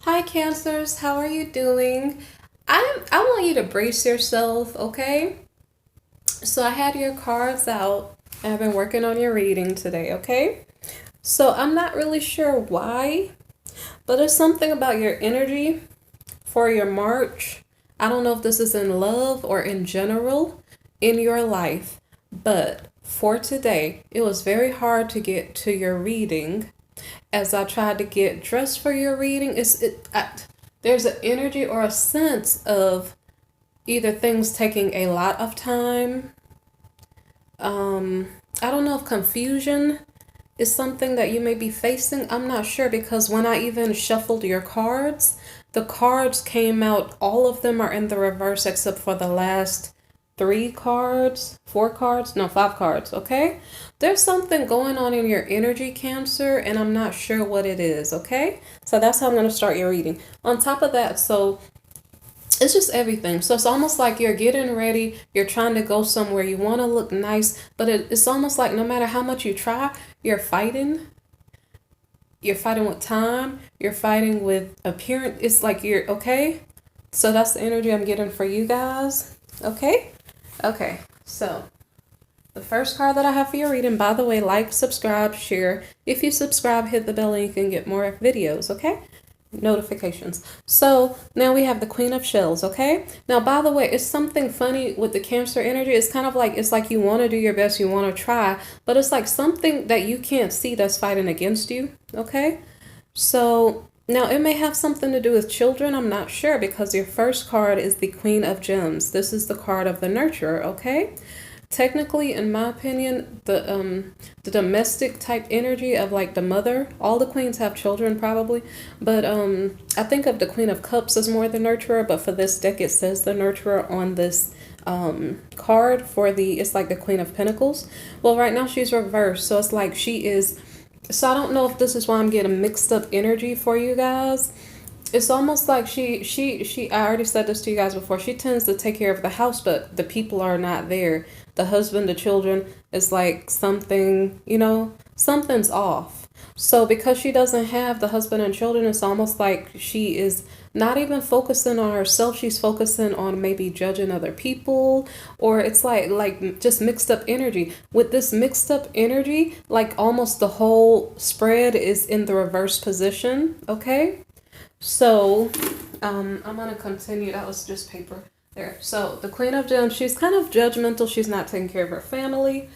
Hi, Cancers. How are you doing? I want you to brace yourself, okay? So I had your cards out. I've been working on your reading today, okay? So I'm not really sure why, but there's something about your energy for your March. I don't know if this is in love or in general in your life, but for today, it was very hard to get to your reading as I tried to get dressed for your reading. There's an energy or a sense of either things taking a lot of time. I don't know if confusion is something that you may be facing. I'm not sure because when I even shuffled your cards, the cards came out, all of them are in the reverse except for the last three cards, four cards, no, five cards, okay? There's something going on in your energy, Cancer, and I'm not sure what it is, okay? So that's how I'm going to start your reading. On top of that, so it's just everything. So it's almost like you're getting ready, you're trying to go somewhere, you want to look nice, but it's almost like no matter how much you try, you're fighting. You're fighting with time, you're fighting with appearance. It's like you're okay. So that's the energy I'm getting for you guys. Okay? Okay. So the first card that I have for your reading, by the way, like, subscribe, share. If you subscribe, hit the bell and you can get more videos, okay? Notifications. So now we have the Queen of Shells, okay? Now, by the way, it's something funny with the Cancer energy. It's kind of like, it's like you want to do your best, you want to try, but it's like something that you can't see that's fighting against you, okay? So now it may have something to do with children. I'm not sure because your first card is the Queen of Gems. This is the card of the nurturer, okay? Technically, in my opinion, the domestic type energy of like the mother, all the queens have children probably, but I think of the Queen of Cups as more the nurturer, but for this deck it says the nurturer on this card for the, it's like the Queen of Pentacles. Well, right now she's reversed, so it's like she is, so I don't know if this is why I'm getting mixed up energy for you guys. It's almost like she I already said this to you guys before, she tends to take care of the house, but the people are not there. The husband, the children, is like something, something's off. So because she doesn't have the husband and children, it's almost like she is not even focusing on herself. She's focusing on maybe judging other people, or it's like just mixed up energy. With this mixed up energy, like almost the whole spread is in the reverse position, okay? So, I'm gonna continue. That was just paper there. So the Queen of Gems, she's kind of judgmental. She's not taking care of her family.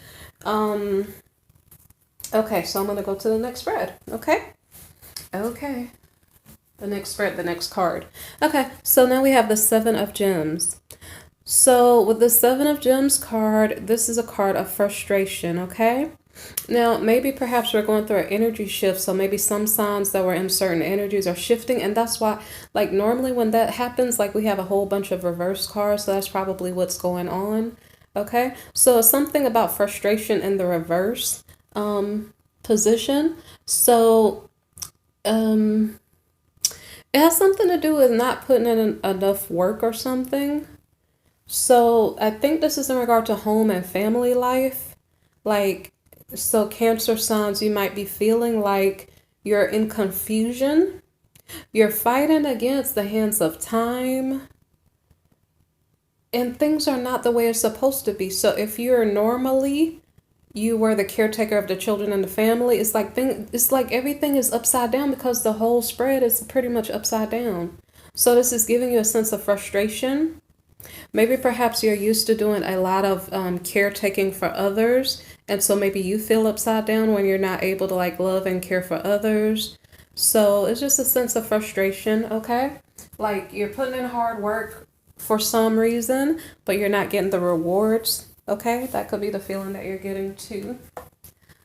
Okay, so I'm gonna go to the next spread. Okay. Okay. The next spread, the next card. Okay, so now we have the Seven of Gems. So with the Seven of Gems card, this is a card of frustration. Okay. Now, maybe perhaps we're going through an energy shift, so maybe some signs that were in certain energies are shifting, and that's why, like, normally when that happens, like, we have a whole bunch of reverse cards, so that's probably what's going on, okay? So something about frustration in the reverse position. So, it has something to do with not putting in enough work or something. So I think this is in regard to home and family life, like, so Cancer signs, you might be feeling like you're in confusion. You're fighting against the hands of time. And things are not the way it's supposed to be. So if you're normally, you were the caretaker of the children and the family, it's like everything is upside down because the whole spread is pretty much upside down. So this is giving you a sense of frustration. Maybe perhaps you're used to doing a lot of caretaking for others. And so maybe you feel upside down when you're not able to like love and care for others. So it's just a sense of frustration, okay? Like you're putting in hard work for some reason, but you're not getting the rewards, okay? That could be the feeling that you're getting too.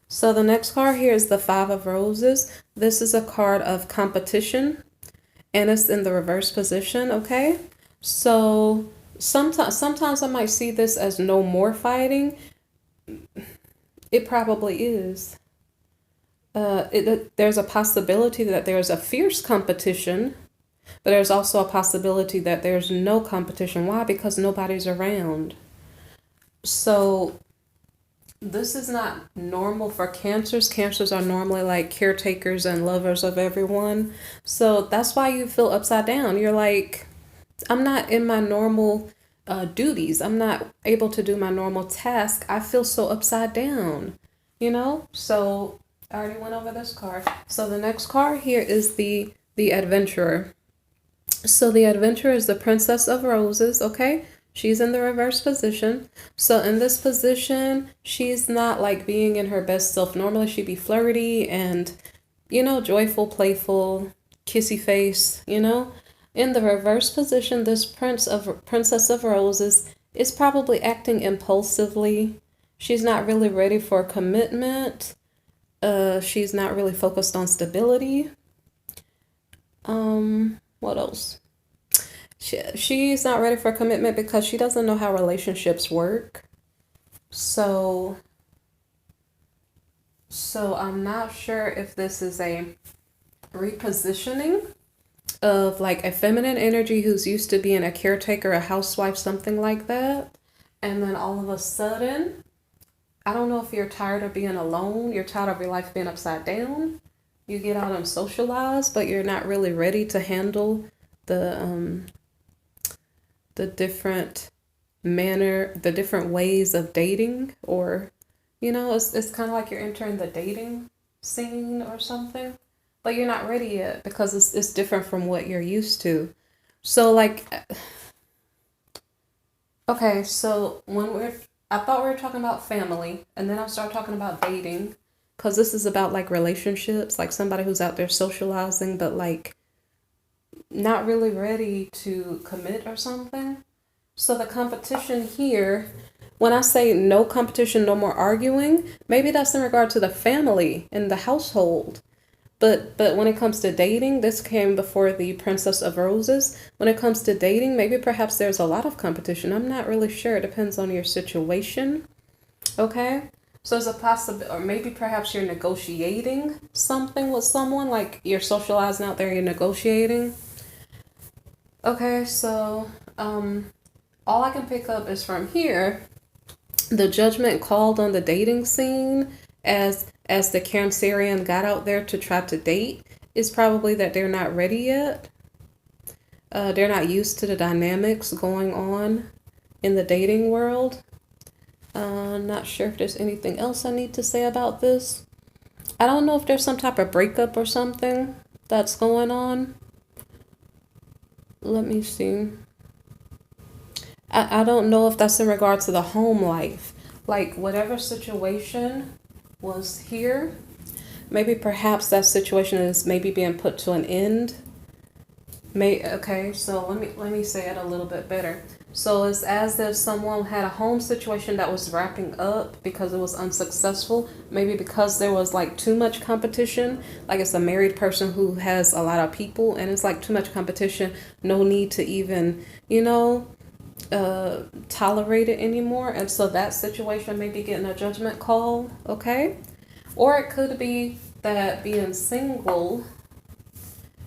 So the next card here is the Five of Roses. This is a card of competition and it's in the reverse position, okay? So sometimes I might see this as no more fighting. It probably is. There's a possibility that there's a fierce competition, but there's also a possibility that there's no competition. Why? Because nobody's around. So this is not normal for Cancers. Cancers are normally like caretakers and lovers of everyone. So that's why you feel upside down. You're like, I'm not in my normal duties. I'm not able to do my normal task. I feel so upside down, you know? So I already went over this card. So the next card here is the Adventurer. So the Adventurer is the Princess of Roses, okay? She's in the reverse position. So in this position, she's not like being in her best self. Normally she'd be flirty and, you know, joyful, playful, kissy face, you know? In the reverse position, this Princess of Roses is probably acting impulsively. She's not really ready for commitment. She's not really focused on stability. What else? She's not ready for commitment because she doesn't know how relationships work. So I'm not sure if this is a repositioning of like a feminine energy who's used to being a caretaker, a housewife, something like that. And then all of a sudden, I don't know if you're tired of being alone, you're tired of your life being upside down. You get out and socialize, but you're not really ready to handle the different the different ways of dating, or, you know, it's kind of like you're entering the dating scene or something, but you're not ready yet because it's different from what you're used to. So like, okay, so I thought we were talking about family, and then I started talking about dating, because this is about like relationships, like somebody who's out there socializing, but like not really ready to commit or something. So the competition here, when I say no competition, no more arguing, maybe that's in regard to the family and the household. But when it comes to dating, this came before the Princess of Roses. When it comes to dating, maybe perhaps there's a lot of competition. I'm not really sure. It depends on your situation. Okay? So there's a possibility, or maybe perhaps you're negotiating something with someone, like you're socializing out there, you're negotiating. Okay, so all I can pick up is from here, the judgment called on the dating scene as the Cancerian got out there to try to date is probably that they're not ready yet. They're not used to the dynamics going on in the dating world. Not sure if there's anything else I need to say about this. I don't know if there's some type of breakup or something that's going on. Let me see. I don't know if that's in regard to the home life. Like whatever situation was here, maybe perhaps that situation is maybe being put to an end. Okay, so let me say it a little bit better. So it's as if someone had a home situation that was wrapping up because it was unsuccessful. Maybe because there was like too much competition. Like it's a married person who has a lot of people and it's like too much competition. No need to even, you know, tolerate it anymore. And so that situation may be getting a judgment call. Okay. Or it could be that being single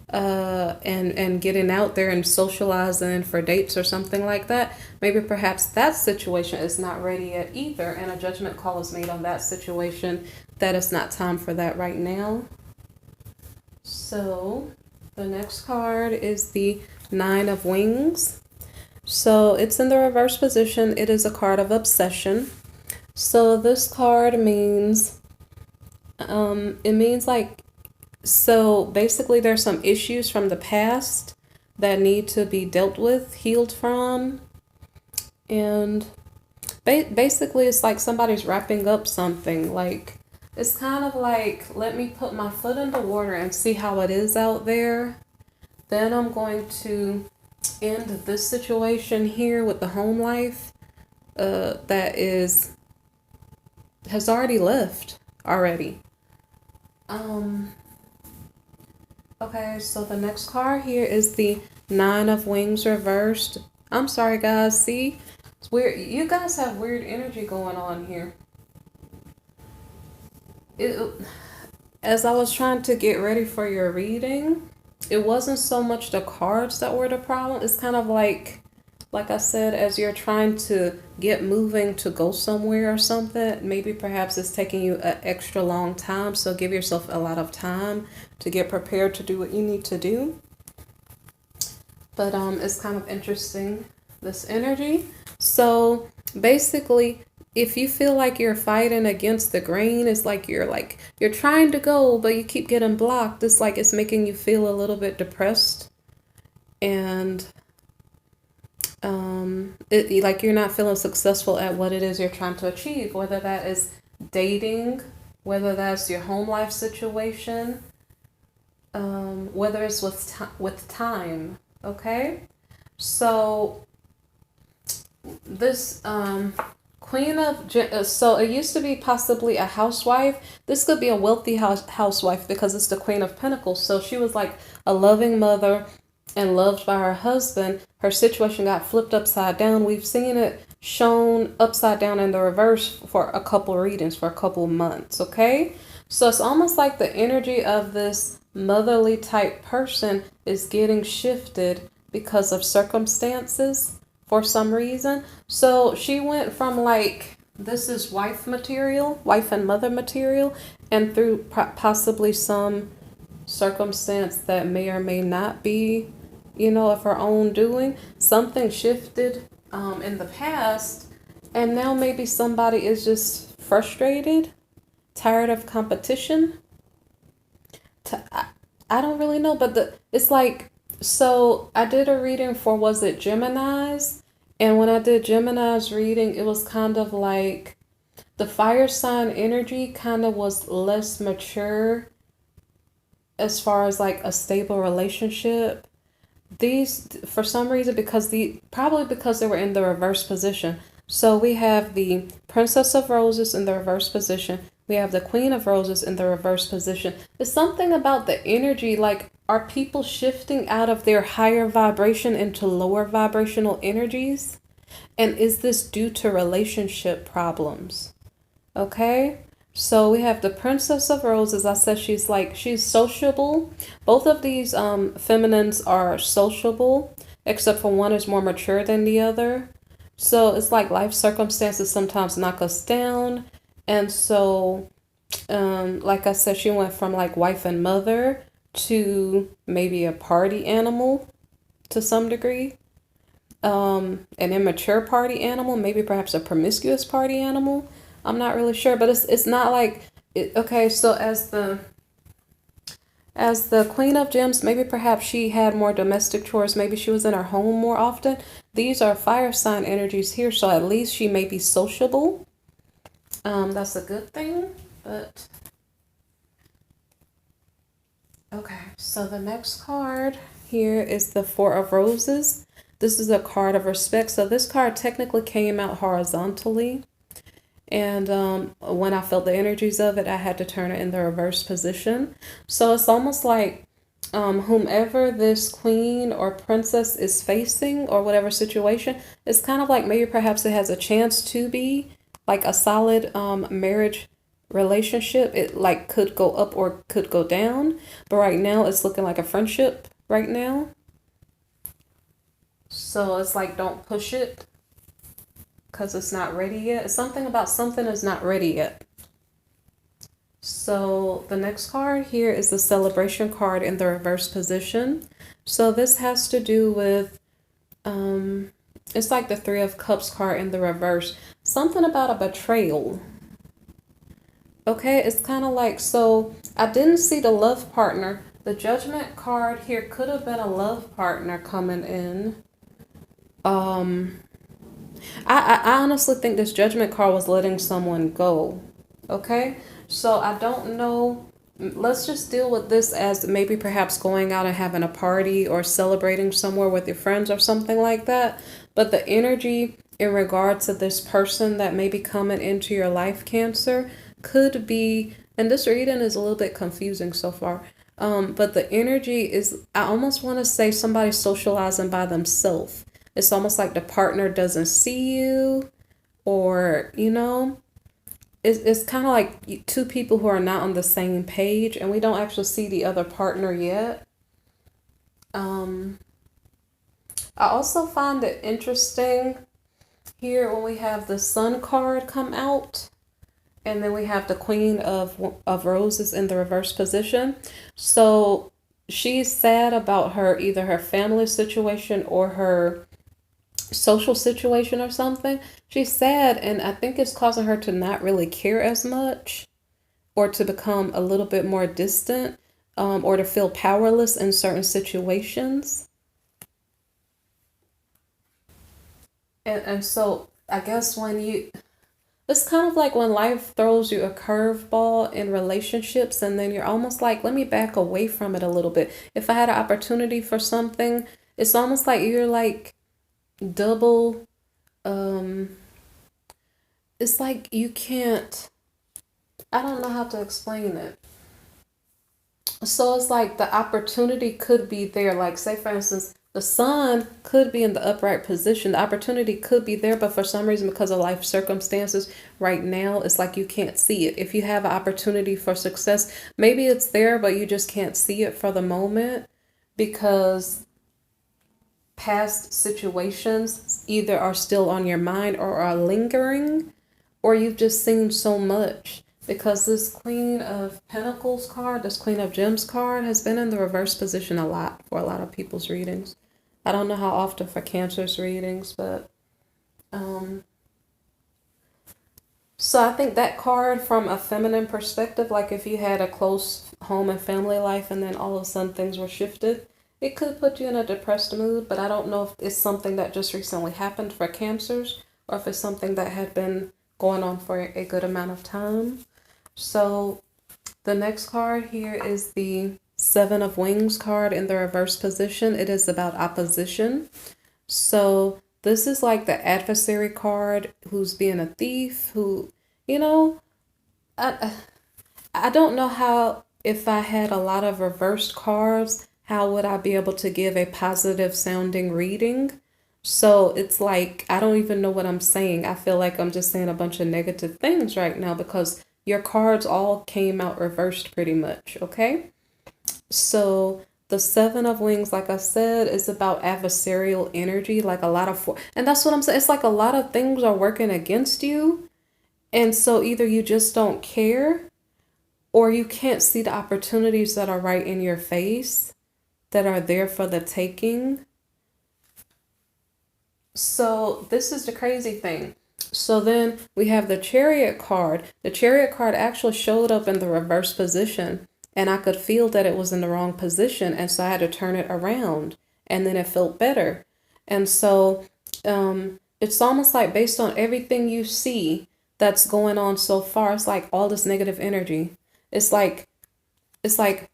and getting out there and socializing for dates or something like that, maybe perhaps that situation is not ready yet either, and a judgment call is made on that situation that it's not time for that right now. So the next card is the Nine of Wings. So it's in the reverse position. It is a card of obsession. So this card means it means like, so basically there's some issues from the past that need to be dealt with, healed from. And basically it's like somebody's wrapping up something. Like it's kind of like, let me put my foot in the water and see how it is out there. Then I'm going to end this situation here with the home life that has already left already. Okay, so the next card here is the Nine of Wings reversed. I'm sorry, guys. See, it's weird. You guys have weird energy going on here. As I was trying to get ready for your reading, it wasn't so much the cards that were the problem. It's kind of like like I said, as you're trying to get moving to go somewhere or something, maybe perhaps it's taking you an extra long time. So give yourself a lot of time to get prepared to do what you need to do. But it's kind of interesting, this energy. So basically, if you feel like you're fighting against the grain, it's like you're trying to go, but you keep getting blocked. It's like it's making you feel a little bit depressed, and like you're not feeling successful at what it is you're trying to achieve, whether that is dating, whether that's your home life situation, whether it's with time. Okay, so this Queen of so it used to be possibly a housewife. This could be a wealthy housewife because it's the Queen of Pentacles. So she was like a loving mother and loved by her husband. Her situation got flipped upside down. We've seen it shown upside down in the reverse for a couple readings, for a couple months. Okay, so it's almost like the energy of this motherly type person is getting shifted because of circumstances for some reason. So she went from like, this is wife material, wife and mother material, and through possibly some circumstance that may or may not be, of her own doing, something shifted in the past, and now maybe somebody is just frustrated, tired of competition. I don't really know, but it's like, so I did a reading for, was it Gemini's? And when I did Gemini's reading, it was kind of like the fire sign energy kind of was less mature as far as like a stable relationship. These, for some reason, probably because they were in the reverse position. So we have the Princess of Roses in the reverse position. We have the Queen of Roses in the reverse position. It's something about the energy, like, are people shifting out of their higher vibration into lower vibrational energies? And is this due to relationship problems? Okay, so we have the Princess of Roses. I said she's sociable. Both of these feminines are sociable, except for one is more mature than the other. So it's like life circumstances sometimes knock us down. And so, like I said, she went from like wife and mother to maybe a party animal to some degree. An immature party animal, maybe perhaps a promiscuous party animal. I'm not really sure, but it's not like okay, so as the Queen of Gems, maybe perhaps she had more domestic chores, maybe she was in her home more often. These are fire sign energies here, so at least she may be sociable. That's a good thing, but okay, so the next card here is the Four of Roses. This is a card of respect. So this card technically came out horizontally. And when I felt the energies of it, I had to turn it in the reverse position. So it's almost like whomever this queen or princess is facing, or whatever situation, it's kind of like maybe perhaps it has a chance to be like a solid marriage relationship. It like could go up or could go down, but right now it's looking like a friendship right now. So it's like, don't push it because it's not ready yet. It's something about something is not ready yet. So the next card here is the Celebration card in the reverse position. So this has to do with it's like the Three of Cups card in the reverse. Something about a betrayal. Okay, it's kind of like, so I didn't see the love partner. The Judgment card here could have been a love partner coming in. I honestly think this Judgment card was letting someone go. Okay, so I don't know. Let's just deal with this as maybe perhaps going out and having a party or celebrating somewhere with your friends or something like that. But the energy in regard to this person that may be coming into your life, Cancer, could be, and this reading is a little bit confusing so far, but the energy is, I almost want to say somebody socializing by themselves. It's almost like the partner doesn't see you, or, it's kind of like two people who are not on the same page, and we don't actually see the other partner yet. I also find it interesting here when we have the Sun card come out, and then we have the Queen of Roses in the reverse position. So she's sad about either her family situation or her social situation or something. She's sad, and I think it's causing her to not really care as much, or to become a little bit more distant, or to feel powerless in certain situations. And so I guess it's kind of like when life throws you a curveball in relationships, and then you're almost like, let me back away from it a little bit. If I had an opportunity for something, it's almost like you're like double, um, it's like you can't, I don't know how to explain it. So it's like the opportunity could be there. Like, say, for instance, the sun could be in the upright position. The opportunity could be there, but for some reason, because of life circumstances right now, it's like you can't see it. If you have an opportunity for success, maybe it's there, but you just can't see it for the moment because past situations either are still on your mind or are lingering, or you've just seen so much. Because this Queen of Pentacles card, this Queen of Gems card, has been in the reverse position a lot for a lot of people's readings. I don't know how often for Cancer's readings, but so I think that card from a feminine perspective, like if you had a close home and family life and then all of a sudden things were shifted, it could put you in a depressed mood, but I don't know if it's something that just recently happened for Cancers or if it's something that had been going on for a good amount of time. So the next card here is the Seven of Wings card in the reverse position. It is about opposition. So this is like the adversary card who's being a thief, who, you know, I, I don't know how, if I had a lot of reversed cards, how would I be able to give a positive sounding reading? So it's like, I don't even know what I'm saying. I feel like I'm just saying a bunch of negative things right now because your cards all came out reversed pretty much, okay? So the Seven of Wings, like I said, is about adversarial energy, like a lot of, and that's what I'm saying. It's like a lot of things are working against you. And so either you just don't care or you can't see the opportunities that are right in your face that are there for the taking. So this is the crazy thing. So then we have the Chariot card. The Chariot card actually showed up in the reverse position, and I could feel that it was in the wrong position, and so I had to turn it around, and then it felt better. And so it's almost like based on everything you see that's going on so far, it's like all this negative energy. It's like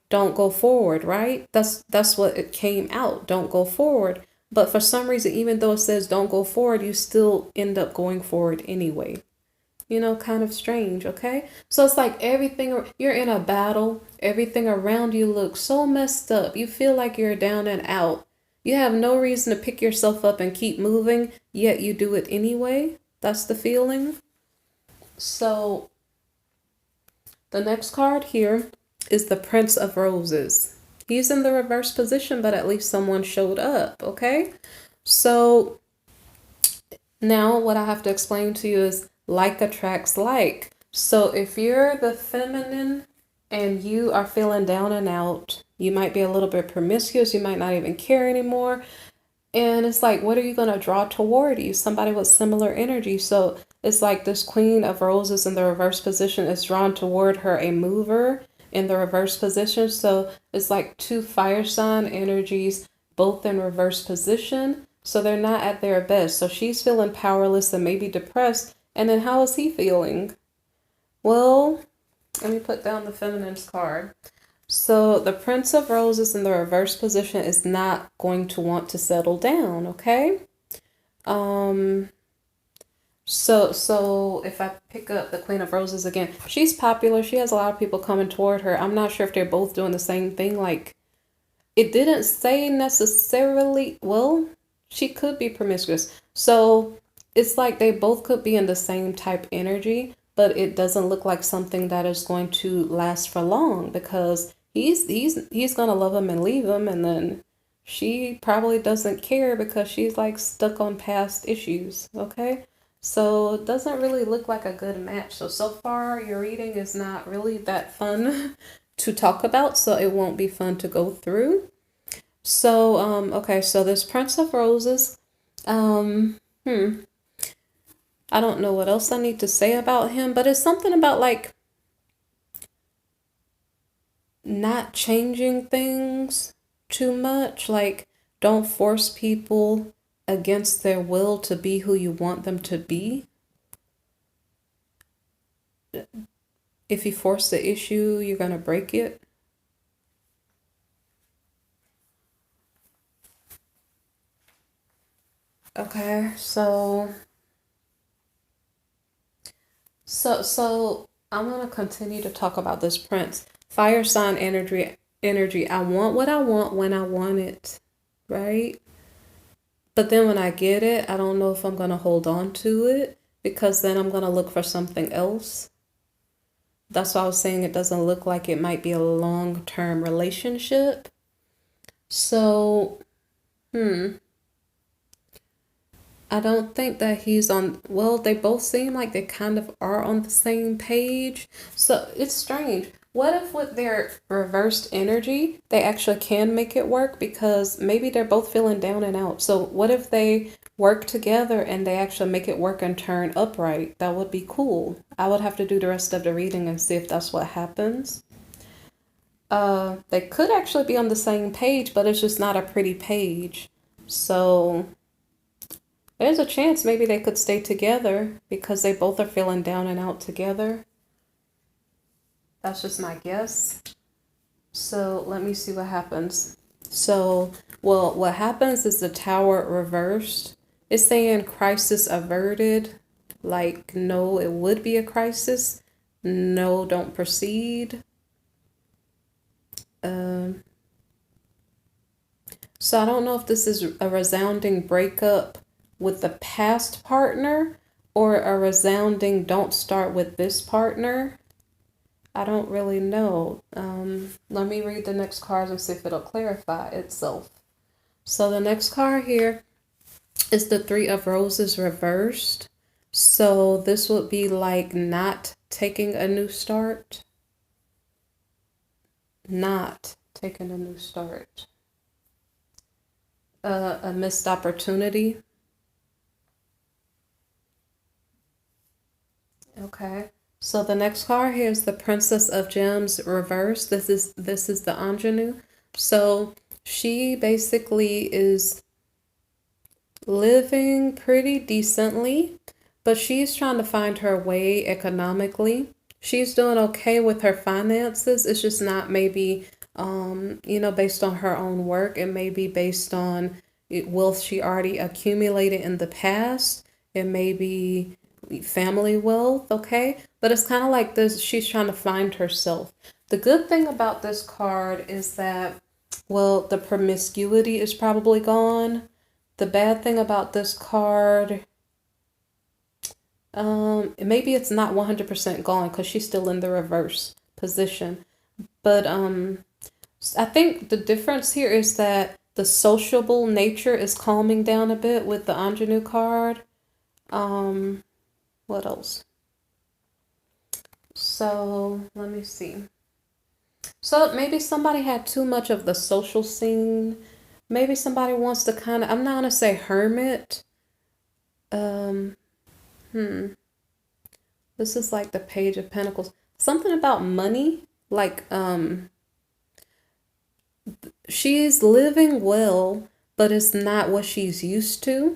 don't go forward, right? That's what it came out. Don't go forward. But for some reason, even though it says don't go forward, you still end up going forward anyway. You know, kind of strange, okay? So it's like everything, you're in a battle, everything around you looks so messed up. You feel like you're down and out. You have no reason to pick yourself up and keep moving, yet you do it anyway. That's the feeling. So the next card here is the Prince of Roses. He's in the reverse position, but at least someone showed up, okay? So now what I have to explain to you is like attracts like. So if you're the feminine and you are feeling down and out, you might be a little bit promiscuous, you might not even care anymore. And it's like, what are you going to draw toward you? Somebody with similar energy. So it's like this Queen of Roses in the reverse position is drawn toward her a mover in the reverse position. So it's like two fire sign energies, both in reverse position. So they're not at their best. So she's feeling powerless and maybe depressed. And then how is he feeling? Well, let me put down the feminine's card. So the Prince of Roses in the reverse position is not going to want to settle down, okay? So if I pick up the Queen of Roses again, she's popular. She has a lot of people coming toward her. I'm not sure if they're both doing the same thing. Like, it didn't say necessarily, well, she could be promiscuous. So it's like they both could be in the same type energy, but it doesn't look like something that is going to last for long because he's gonna love him and leave him, and then she probably doesn't care because she's like stuck on past issues, okay? So it doesn't really look like a good match. So far your reading is not really that fun to talk about, so it won't be fun to go through. So, okay, so this Prince of Roses, um, I don't know what else I need to say about him, but it's something about like not changing things too much. Like, don't force people against their will to be who you want them to be. If you force the issue, you're gonna break it. Okay, so I'm gonna continue to talk about this prince. Fire sign energy. I want what I want when I want it, right? But then when I get it, I don't know if I'm gonna hold on to it because then I'm gonna look for something else. That's why I was saying it doesn't look like it might be a long-term relationship. So, I don't think that he's on, well, they both seem like they kind of are on the same page. So it's strange. What if with their reversed energy, they actually can make it work because maybe they're both feeling down and out. So what if they work together and they actually make it work and turn upright? That would be cool. I would have to do the rest of the reading and see if that's what happens. They could actually be on the same page, but it's just not a pretty page. So there's a chance maybe they could stay together because they both are feeling down and out together. That's just my guess. So let me see what happens. So, well, what happens is the tower reversed. It's saying crisis averted. Like, no, it would be a crisis. No, don't proceed. So I don't know if this is a resounding breakup with the past partner or a resounding don't start with this partner. I don't really know. Let me read the next cards and see if it'll clarify itself. So the next card here is the Three of Roses reversed. So this would be like not taking a new start. Not taking a new start. A missed opportunity. Okay. So the next card here is the Princess of Gems reversed. This is the ingenue. So she basically is living pretty decently, but she's trying to find her way economically. She's doing okay with her finances. It's just not maybe based on her own work. It may be based on wealth she already accumulated in the past. It may be family wealth, okay? But it's kind of like this, she's trying to find herself. The good thing about this card is that, well, the promiscuity is probably gone. The bad thing about this card, maybe it's not 100% gone because she's still in the reverse position. But I think the difference here is that the sociable nature is calming down a bit with the ingenue card. What else? So let me see. So maybe somebody had too much of the social scene. Maybe somebody wants to kind of, I'm not gonna say hermit. This is like the Page of Pentacles. Something about money. Like, she's living well, but it's not what she's used to.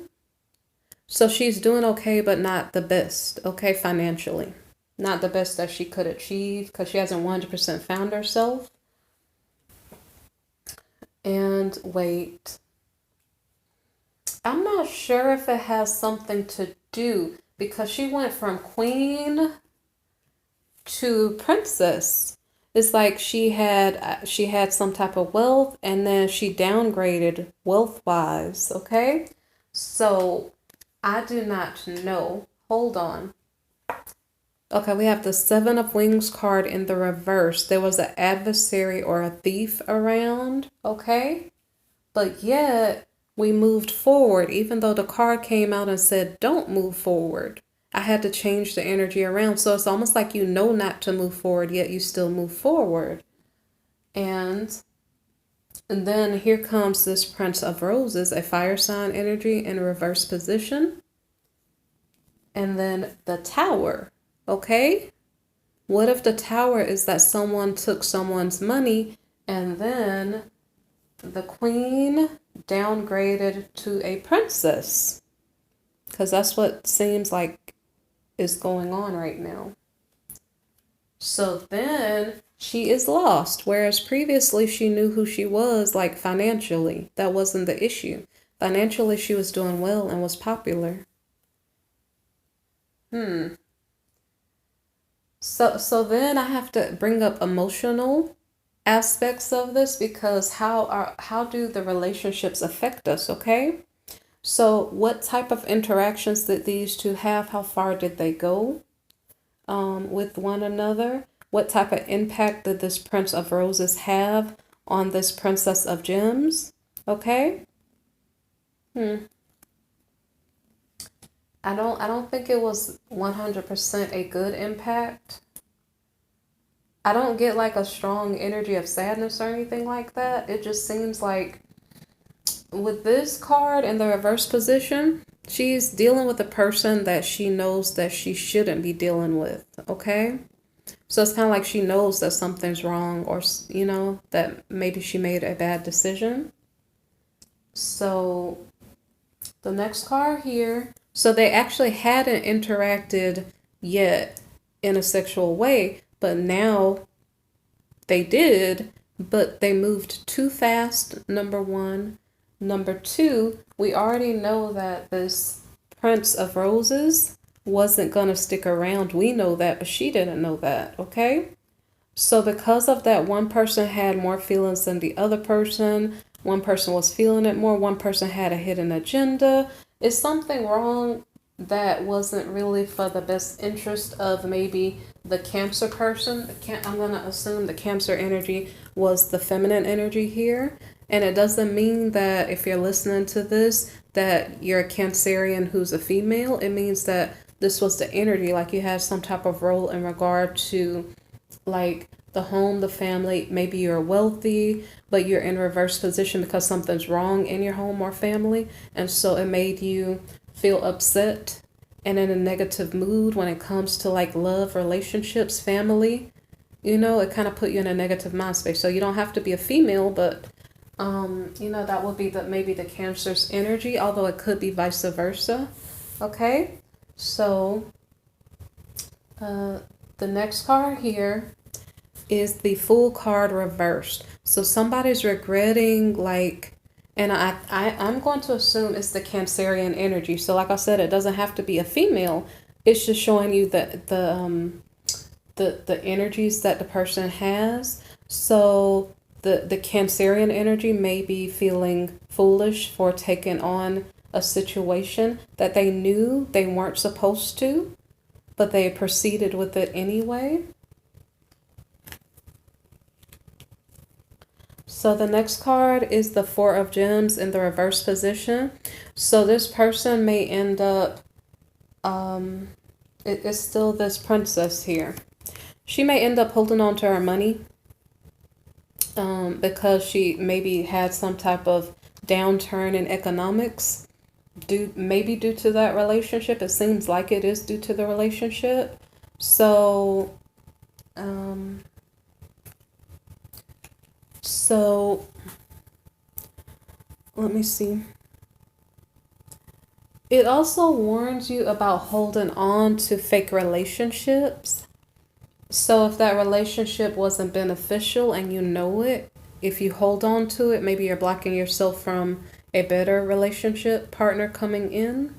So she's doing okay, but not the best, okay, financially. Not the best that she could achieve because she hasn't 100% found herself. And wait, I'm not sure if it has something to do because she went from queen to princess. It's like she had some type of wealth and then she downgraded wealth wise, okay? So I do not know. Hold on. Okay, we have the Seven of Wings card in the reverse. There was an adversary or a thief around, okay? but yet we moved forward, even though the card came out and said, don't move forward. I had to change the energy around. So it's almost like you know not to move forward, yet you still move forward. And then here comes this Prince of Roses, a fire sign energy in reverse position. And then the Tower, okay? What if the Tower is that someone took someone's money and then the Queen downgraded to a princess? Because that's what seems like is going on right now. So then she is lost, whereas previously she knew who she was, like financially. That wasn't the issue. Financially, she was doing well and was popular. So then I have to bring up emotional aspects of this, because how do the relationships affect us, okay? So what type of interactions did these two have? How far did they go with one another? What type of impact did this Prince of Roses have on this Princess of Gems? Okay. I don't think it was 100% a good impact. I don't get like a strong energy of sadness or anything like that. It just seems like with this card in the reverse position, she's dealing with a person that she knows that she shouldn't be dealing with, okay? So it's kind of like she knows that something's wrong, or, you know, that maybe she made a bad decision. So the next card here, so they actually hadn't interacted yet in a sexual way, but now they did, but they moved too fast, number one. Number two, we already know that this Prince of Roses wasn't going to stick around. We know that, but she didn't know that, okay? So because of that, one person had more feelings than the other person. One person was feeling it more. One person had a hidden agenda. Is something wrong that wasn't really for the best interest of maybe the Cancer person? I'm going to assume the Cancer energy was the feminine energy here. And it doesn't mean that if you're listening to this, that you're a Cancerian who's a female. It means that this was the energy, like you had some type of role in regard to like the home, the family. Maybe you're wealthy, but you're in reverse position because something's wrong in your home or family. And so it made you feel upset and in a negative mood when it comes to like love, relationships, family. You know, it kind of put you in a negative mind space. So you don't have to be a female, but you know, that would be maybe the Cancer's energy, although it could be vice versa. Okay, so the next card here is the Fool card reversed. So somebody's regretting, like, and I'm going to assume it's the Cancerian energy. So like I said, it doesn't have to be a female. It's just showing you that the energies that the person has. So the Cancerian energy may be feeling foolish for taking on a situation that they knew they weren't supposed to, but they proceeded with it anyway. So the next card is the Four of Gems in the reverse position. So this person may end up, it's still this princess here. She may end up holding on to her money because she maybe had some type of downturn in economics, maybe due to that relationship. It seems like it is due to the relationship. So, let me see. It also warns you about holding on to fake relationships. So if that relationship wasn't beneficial and you know it, if you hold on to it, maybe you're blocking yourself from a better relationship partner coming in.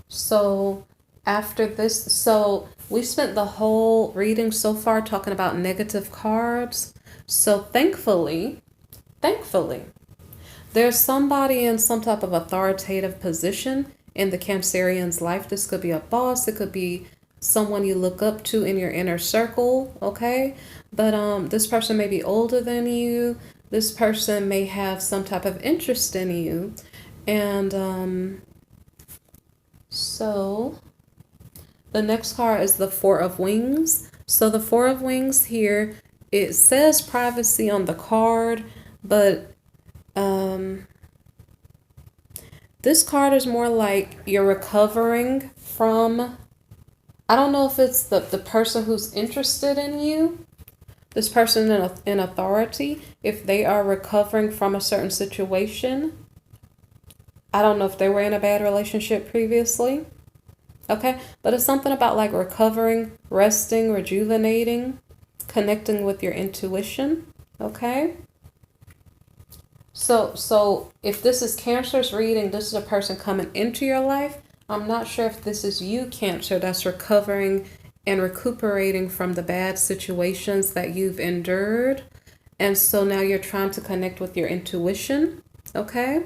So after this, so we spent the whole reading so far talking about negative cards. So thankfully, there's somebody in some type of authoritative position in the Cancerian's life. This could be a boss. It could be someone you look up to in your inner circle, okay? But this person may be older than you. this person may have some type of interest in you. And so the next card is the Four of Wings. So the Four of Wings here, it says privacy on the card, but this card is more like you're recovering from, I don't know if it's the person who's interested in you, this person in authority, if they are recovering from a certain situation. I don't know if they were in a bad relationship previously. Okay, but it's something about like recovering, resting, rejuvenating, connecting with your intuition. Okay. So if this is Cancer's reading, this is a person coming into your life. I'm not sure if this is you, Cancer, that's recovering and recuperating from the bad situations that you've endured. And so now you're trying to connect with your intuition. Okay.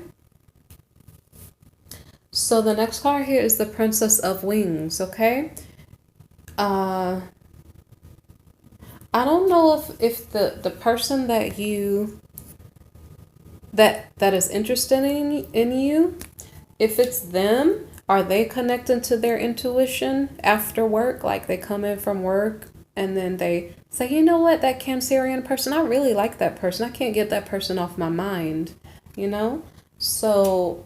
So the next card here is the Princess of Wings. Okay. I don't know if the person that you that is interested in you, if it's them, are they connecting to their intuition after work? Like they come in from work and then they say, you know what, that Cancerian person, I really like that person. I can't get that person off my mind, you know? So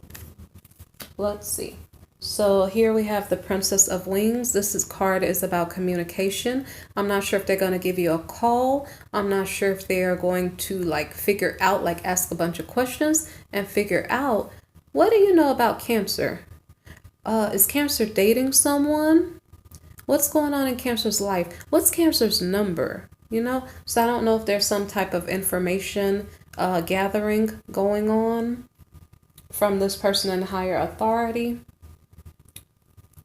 let's see. So here we have the Princess of Wings. This card is about communication. I'm not sure if they're going to give you a call. I'm not sure if they are going to like figure out, like ask a bunch of questions and figure out, what do you know about Cancer? Is Cancer dating someone? What's going on in Cancer's life? What's Cancer's number? You know, so I don't know if there's some type of information gathering going on from this person in higher authority,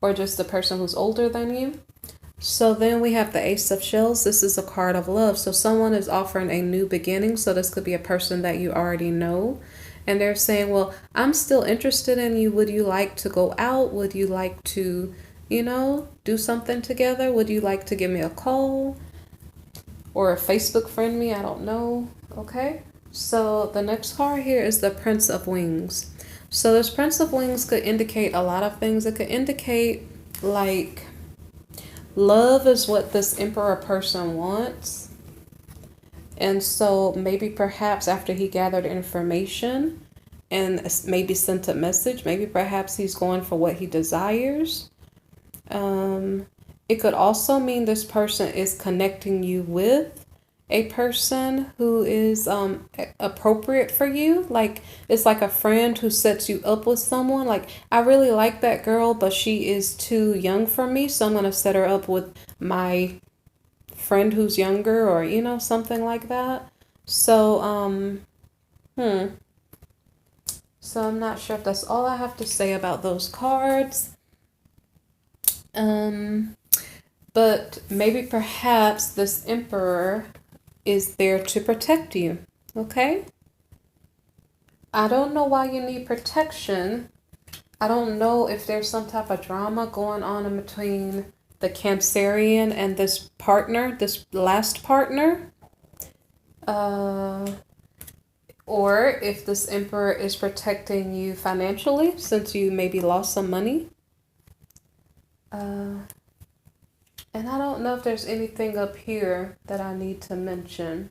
or just the person who's older than you. So then we have the Ace of Shells. This is a card of love. So someone is offering a new beginning. So this could be a person that you already know. And they're saying, well, I'm still interested in you. Would you like to go out? Would you like to, you know, do something together? Would you like to give me a call? Or a Facebook friend me? I don't know. Okay. So the next card here is the Prince of Wings. So this Prince of Wings could indicate a lot of things. It could indicate like love is what this Emperor person wants. And so maybe perhaps after he gathered information and maybe sent a message, maybe perhaps he's going for what he desires. It could also mean this person is connecting you with a person who is appropriate for you. Like it's like a friend who sets you up with someone. Like, I really like that girl, but she is too young for me, so I'm gonna set her up with my friend who's younger, or you know, something like that. So so I'm not sure if that's all I have to say about those cards. But maybe perhaps this Emperor is there to protect you. Okay? I don't know why you need protection. I don't know if there's some type of drama going on in between the Cancerian and this partner, this last partner. Or if this Emperor is protecting you financially, since you maybe lost some money. And I don't know if there's anything up here that I need to mention.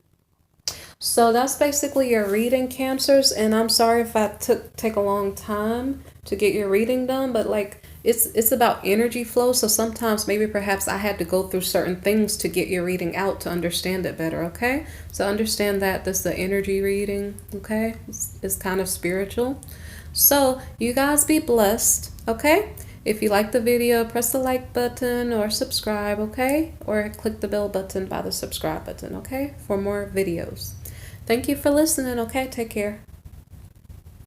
So that's basically your reading, Cancers. And I'm sorry if I take a long time to get your reading done, but like it's about energy flow. So sometimes maybe perhaps I had to go through certain things to get your reading out to understand it better. Okay. So understand that this is the energy reading. Okay. It's kind of spiritual. So you guys be blessed. Okay. If you like the video, press the like button or subscribe, okay? Or click the bell button by the subscribe button, okay? For more videos. Thank you for listening, okay? Take care.